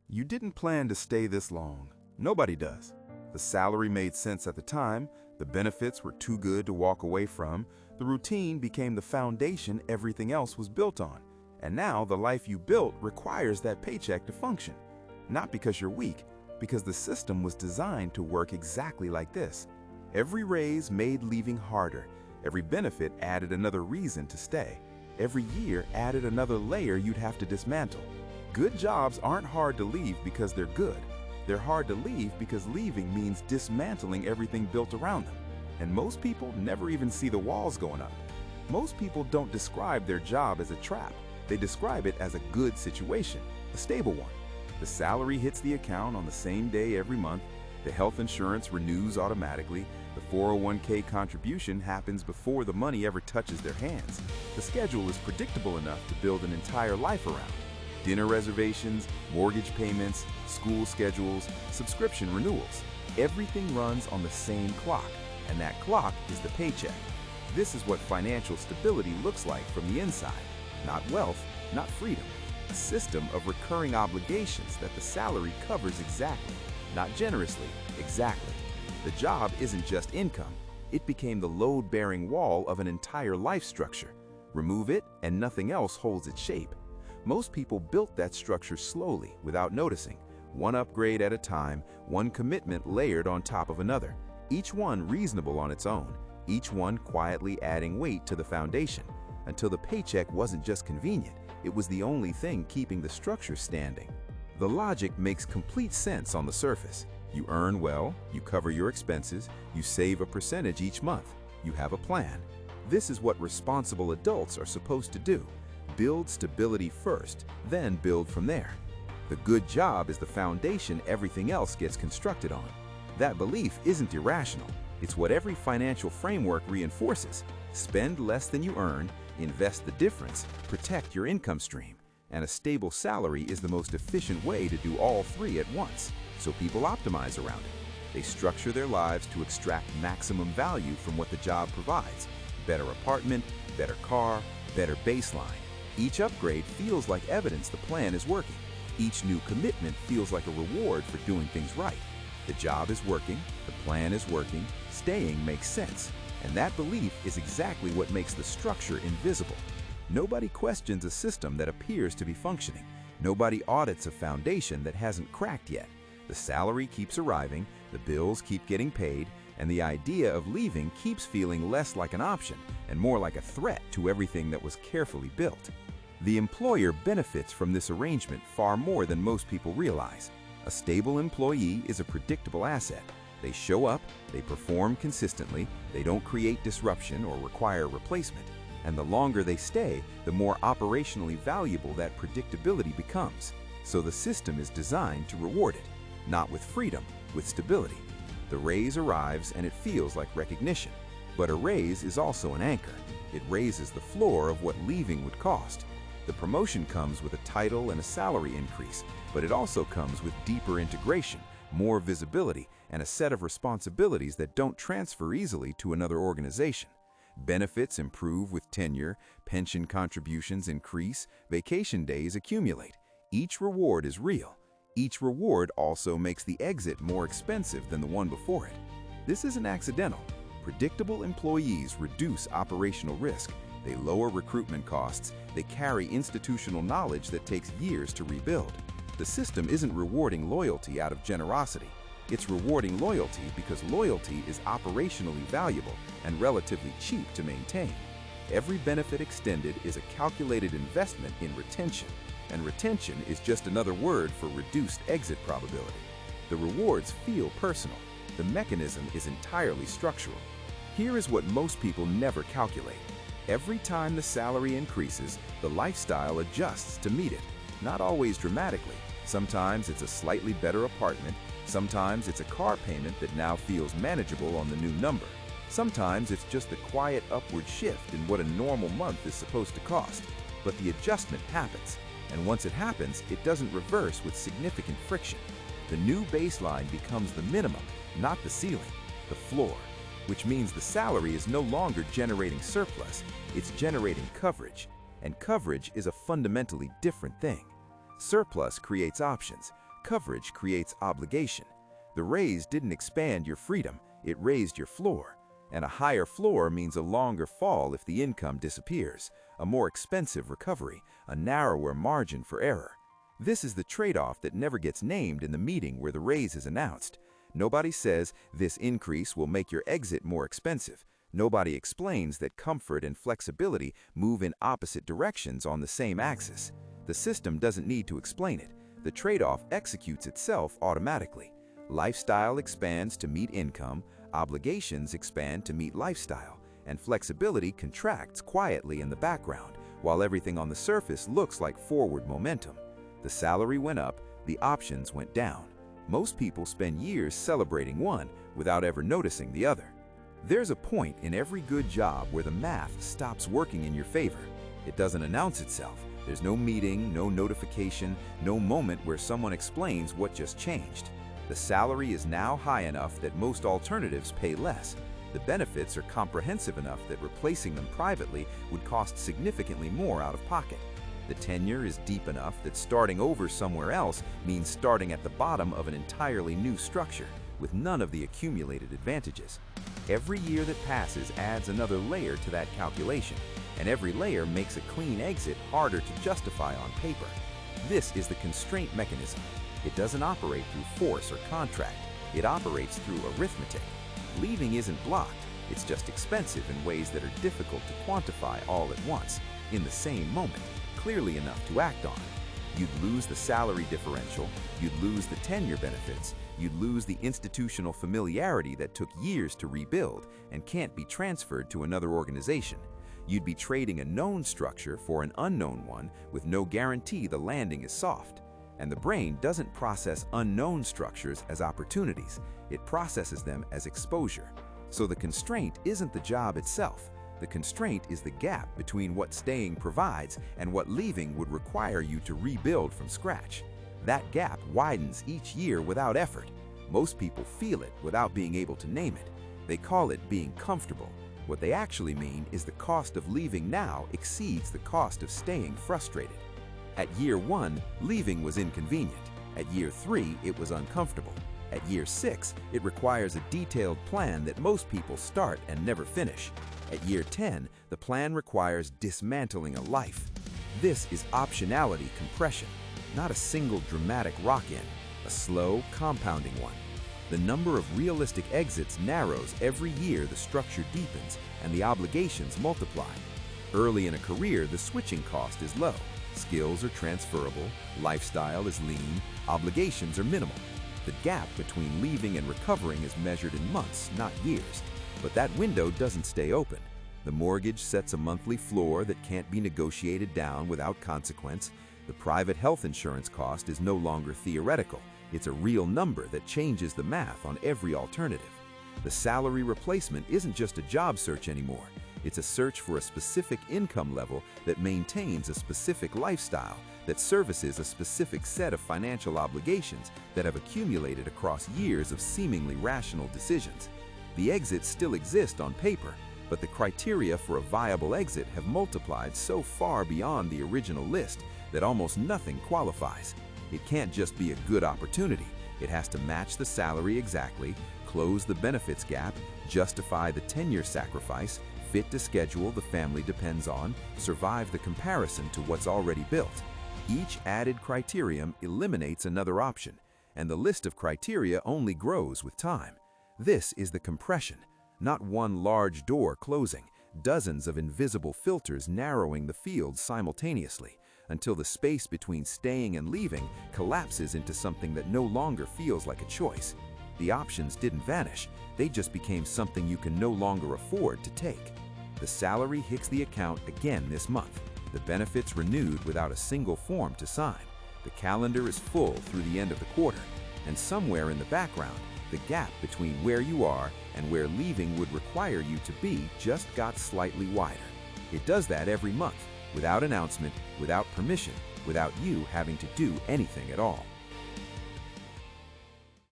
You didn't plan to stay this long. Nobody does. The salary made sense at the time, the benefits were too good to walk away from, the routine became the foundation everything else was built on. And now the life you built requires that paycheck to function. Not because you're weak, because the system was designed to work exactly like this. Every raise made leaving harder. Every benefit added another reason to stay. Every year added another layer you'd have to dismantle. Good jobs aren't hard to leave because they're good. They're hard to leave because leaving means dismantling everything built around them. And most people never even see the walls going up. Most people don't describe their job as a trap. They describe it as a good situation, a stable one. The salary hits the account on the same day every month. The health insurance renews automatically. The 401k contribution happens before the money ever touches their hands. The schedule is predictable enough to build an entire life around. Dinner reservations, mortgage payments, school schedules, subscription renewals. Everything runs on the same clock, and that clock is the paycheck. This is what financial stability looks like from the inside. Not wealth, not freedom. A system of recurring obligations that the salary covers exactly, not generously, exactly. The job isn't just income. It became the load-bearing wall of an entire life structure. Remove it, and nothing else holds its shape. Most people built that structure slowly, without noticing, one upgrade at a time, one commitment layered on top of another, each one reasonable on its own, each one quietly adding weight to the foundation, until the paycheck wasn't just convenient, it was the only thing keeping the structure standing. The logic makes complete sense on the surface. You earn well, you cover your expenses, you save a percentage each month, you have a plan. This is what responsible adults are supposed to do. Build stability first, then build from there. The good job is the foundation everything else gets constructed on. That belief isn't irrational. It's what every financial framework reinforces. Spend less than you earn, invest the difference, protect your income stream. And a stable salary is the most efficient way to do all three at once, so people optimize around it. They structure their lives to extract maximum value from what the job provides. Better apartment, better car, better baseline. Each upgrade feels like evidence the plan is working. Each new commitment feels like a reward for doing things right. The job is working, the plan is working, staying makes sense. And that belief is exactly what makes the structure invisible. Nobody questions a system that appears to be functioning. Nobody audits a foundation that hasn't cracked yet. The salary keeps arriving, the bills keep getting paid, and the idea of leaving keeps feeling less like an option and more like a threat to everything that was carefully built. The employer benefits from this arrangement far more than most people realize. A stable employee is a predictable asset. They show up, they perform consistently, they don't create disruption or require replacement. And the longer they stay, the more operationally valuable that predictability becomes. So the system is designed to reward it, not with freedom, with stability. The raise arrives and it feels like recognition. But a raise is also an anchor. It raises the floor of what leaving would cost. The promotion comes with a title and a salary increase, but it also comes with deeper integration, more visibility, and a set of responsibilities that don't transfer easily to another organization. Benefits improve with tenure, pension contributions increase, vacation days accumulate. Each reward is real. Each reward also makes the exit more expensive than the one before it. This isn't accidental. Predictable employees reduce operational risk. They lower recruitment costs. They carry institutional knowledge that takes years to rebuild. The system isn't rewarding loyalty out of generosity. It's rewarding loyalty because loyalty is operationally valuable and relatively cheap to maintain. Every benefit extended is a calculated investment in retention, and retention is just another word for reduced exit probability. The rewards feel personal. The mechanism is entirely structural. Here is what most people never calculate. Every time the salary increases, the lifestyle adjusts to meet it. Not always dramatically. Sometimes it's a slightly better apartment. Sometimes it's a car payment that now feels manageable on the new number. Sometimes it's just a quiet upward shift in what a normal month is supposed to cost. But the adjustment happens. And once it happens, it doesn't reverse with significant friction. The new baseline becomes the minimum, not the ceiling, the floor, which means the salary is no longer generating surplus, it's generating coverage. And coverage is a fundamentally different thing. Surplus creates options. coverage creates obligation. The raise didn't expand your freedom, it raised your floor. And a higher floor means a longer fall if the income disappears, a more expensive recovery, a narrower margin for error. This is the trade-off that never gets named in the meeting where the raise is announced. Nobody says this increase will make your exit more expensive. Nobody explains that comfort and flexibility move in opposite directions on the same axis. The system doesn't need to explain it. The trade-off executes itself automatically. Lifestyle expands to meet income, obligations expand to meet lifestyle, and flexibility contracts quietly in the background, while everything on the surface looks like forward momentum. The salary went up, the options went down. Most people spend years celebrating one without ever noticing the other. There's a point in every good job where the math stops working in your favor. It doesn't announce itself. There's no meeting, no notification, no moment where someone explains what just changed. The salary is now high enough that most alternatives pay less. The benefits are comprehensive enough that replacing them privately would cost significantly more out of pocket. The tenure is deep enough that starting over somewhere else means starting at the bottom of an entirely new structure, with none of the accumulated advantages. Every year that passes adds another layer to that calculation, and every layer makes a clean exit harder to justify on paper. This is the constraint mechanism. It doesn't operate through force or contract. It operates through arithmetic. Leaving isn't blocked. It's just expensive in ways that are difficult to quantify all at once, in the same moment, clearly enough to act on. You'd lose the salary differential, you'd lose the tenure benefits, you'd lose the institutional familiarity that took years to rebuild and can't be transferred to another organization. You'd be trading a known structure for an unknown one with no guarantee the landing is soft. And the brain doesn't process unknown structures as opportunities, it processes them as exposure. So the constraint isn't the job itself. The constraint is the gap between what staying provides and what leaving would require you to rebuild from scratch. That gap widens each year without effort. Most people feel it without being able to name it. They call it being comfortable. What they actually mean is the cost of leaving now exceeds the cost of staying frustrated. At year 1, leaving was inconvenient. At year 3, it was uncomfortable. At year 6, it requires a detailed plan that most people start and never finish. At year 10, the plan requires dismantling a life. This is optionality compression, not a single dramatic rock-in, a slow, compounding one. The number of realistic exits narrows every year the structure deepens and the obligations multiply. Early in a career, the switching cost is low. Skills are transferable, lifestyle is lean, obligations are minimal. The gap between leaving and recovering is measured in months, not years. But that window doesn't stay open. The mortgage sets a monthly floor that can't be negotiated down without consequence. The private health insurance cost is no longer theoretical. It's a real number that changes the math on every alternative. The salary replacement isn't just a job search anymore. It's a search for a specific income level that maintains a specific lifestyle, that services a specific set of financial obligations that have accumulated across years of seemingly rational decisions. The exits still exist on paper, but the criteria for a viable exit have multiplied so far beyond the original list that almost nothing qualifies. It can't just be a good opportunity. It has to match the salary exactly, close the benefits gap, justify the tenure sacrifice, fit to schedule the family depends on, survive the comparison to what's already built. Each added criterion eliminates another option, and the list of criteria only grows with time. This is the compression, not one large door closing, dozens of invisible filters narrowing the field simultaneously, until the space between staying and leaving collapses into something that no longer feels like a choice. The options didn't vanish, they just became something you can no longer afford to take. The salary hits the account again this month. The benefits renewed without a single form to sign. The calendar is full through the end of the quarter, and somewhere in the background, the gap between where you are and where leaving would require you to be just got slightly wider. It does that every month, without announcement, without permission, without you having to do anything at all.